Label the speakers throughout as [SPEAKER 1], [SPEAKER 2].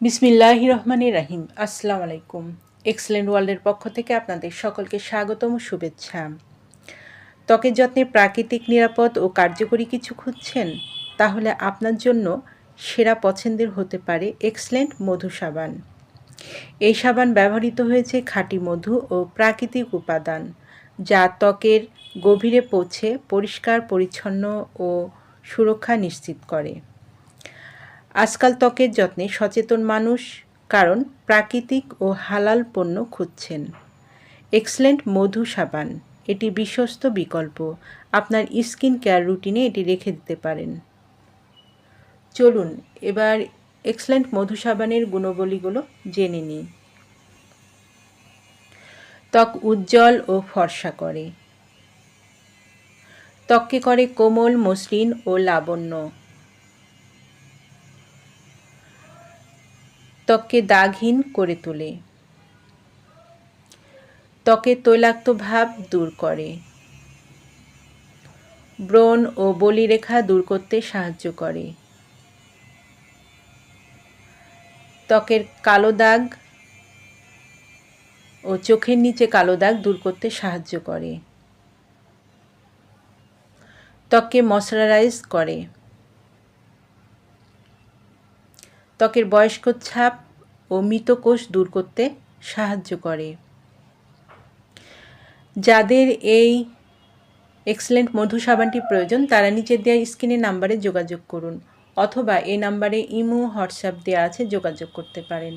[SPEAKER 1] বিসমিল্লাহির রহমানির রাহিম। আসসালামু আলাইকুম। এক্সেলেন্ট ওয়ার্ল্ডের পক্ষ থেকে আপনাদের সকলকে স্বাগতম ও শুভেচ্ছা। ত্বকের যত্নে প্রাকৃতিক, নিরাপদ ও কার্যকরী কিছু খুঁজছেন? তাহলে আপনার জন্য সেরা পছন্দের হতে পারে এক্সেলেন্ট মধু সাবান। এই সাবান ব্যবহৃত হয়েছে খাঁটি মধু ও প্রাকৃতিক উপাদান, যা ত্বকের গভীরে পৌঁছে পরিষ্কার, পরিচ্ছন্ন ও সুরক্ষা নিশ্চিত করে। আজকাল ত্বকের যত্নে সচেতন মানুষ, কারণ প্রাকৃতিক ও হালাল পণ্য খুঁজছেন। এক্সেলেন্ট মধু সাবান এটি বিশ্বস্ত বিকল্প। আপনার স্কিন কেয়ার রুটিনে এটি রেখে দিতে পারেন। চলুন এবার এক্সেলেন্ট মধু সাবানের গুণাবলীগুলো জেনে নিই। ত্বক উজ্জ্বল ও ফর্সা করে। ত্বককে করে কোমল, মসৃণ ও লাবণ্য। ত্বককে দাগহীন করে তোলে। ত্বকের তৈলাক্ত ভাব দূর করে। ব্রণ ও বলিরেখা দূর করতে সাহায্য করে। ত্বকের কালো দাগ ও চোখের নিচে কালো দাগ দূর করতে সাহায্য করে। ত্বককে ময়শ্চারাইজ করে। ত্বকের বয়স্ক ছাপ ও মৃত কোষ দূর করতে সাহায্য করে। যাদের এই এক্সেলেন্ট মধু সাবানটি প্রয়োজন, তারা নিচের দেওয়া স্ক্রিনের নাম্বারে যোগাযোগ করুন, অথবা এই নাম্বারে ইমো, হোয়াটসঅ্যাপ দেওয়া আছে, যোগাযোগ করতে পারেন।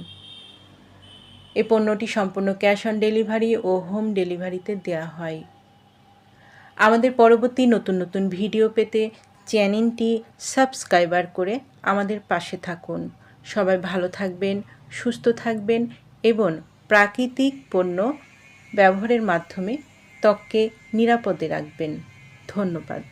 [SPEAKER 1] এই পণ্যটি সম্পূর্ণ ক্যাশ অন ডেলিভারি ও হোম ডেলিভারিতে দেওয়া হয়। আমাদের পরবর্তী নতুন নতুন ভিডিও পেতে চ্যানেলটি সাবস্ক্রাইবার করে আমাদের পাশে থাকুন। সবাই ভালো থাকবেন, সুস্থ থাকবেন এবং প্রাকৃতিক পণ্য ব্যবহারের মাধ্যমে ত্বককে নিরাপদে রাখবেন। ধন্যবাদ।